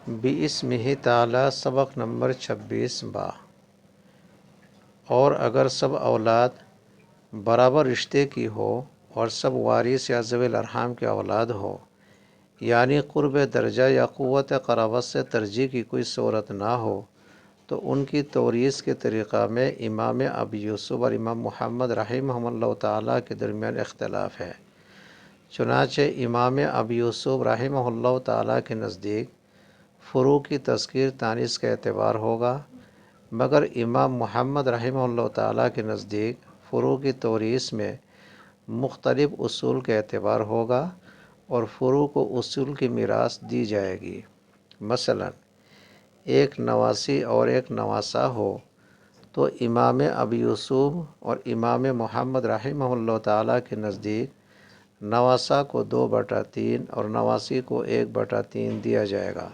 بِاسْمِہِ تعالیٰ سبق نمبر 26 با۔ اور اگر سب اولاد برابر رشتے کی ہو اور سب وارث یا ذوی الارحام کے اولاد ہو، یعنی قرب درجہ یا قوت قرابت سے ترجیح کی کوئی صورت نہ ہو، تو ان کی توریث کے طریقہ میں امام ابو یوسف اور امام محمد رحمہ اللہ تعالیٰ کے درمیان اختلاف ہے۔ چنانچہ امام ابو یوسف رحمہ اللہ تعالیٰ کے نزدیک فروع کی تذکیر تانیث کا اعتبار ہوگا، مگر امام محمد رحمہ اللہ تعالیٰ کے نزدیک فروع کی توریث میں مختلف اصول کا اعتبار ہوگا اور فروع کو اصول کی میراث دی جائے گی۔ مثلا ایک نواسی اور ایک نواسہ ہو تو امام ابو یوسف اور امام محمد رحمہ اللہ تعالیٰ کے نزدیک نواسہ کو 2/3 اور نواسی کو 1/3 دیا جائے گا،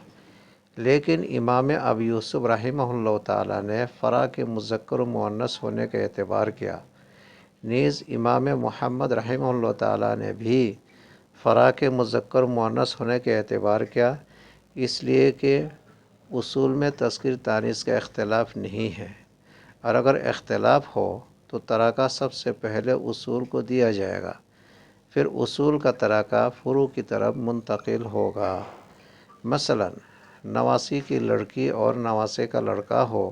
لیکن امام ابو یوسف رحمہ اللہ تعالیٰ نے فرع کے مذکر و مؤنث ہونے کا اعتبار کیا، نیز امام محمد رحمہ اللہ تعالیٰ نے بھی فرع کے مذکر و مؤنث ہونے کا اعتبار کیا، اس لیے کہ اصول میں تذکیر تانیث کا اختلاف نہیں ہے، اور اگر اختلاف ہو تو ترکہ سب سے پہلے اصول کو دیا جائے گا، پھر اصول کا ترکہ فروع کی طرف منتقل ہوگا۔ مثلا نواسی کی لڑکی اور نواسے کا لڑکا ہو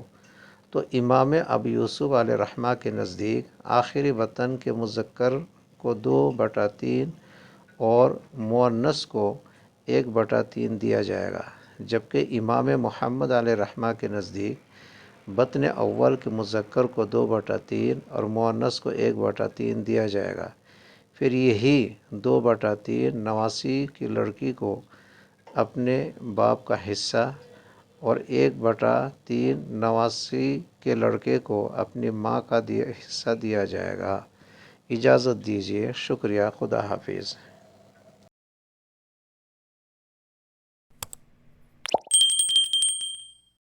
تو امام ابو یوسف علیہ رحمہ کے نزدیک آخری وطن کے مذکر کو 2/3 اور مؤنث کو 1/3 دیا جائے گا، جبکہ امام محمد علیہ رحمہ کے نزدیک بطن اول کے مذکر کو 2/3 اور مؤنث کو 1/3 دیا جائے گا، پھر یہی 2/3 نواسی کی لڑکی کو اپنے باپ کا حصہ اور 1/3 نواسی کے لڑکے کو اپنی ماں کا حصہ دیا جائے گا۔ اجازت دیجیے، شکریہ، خدا حافظ۔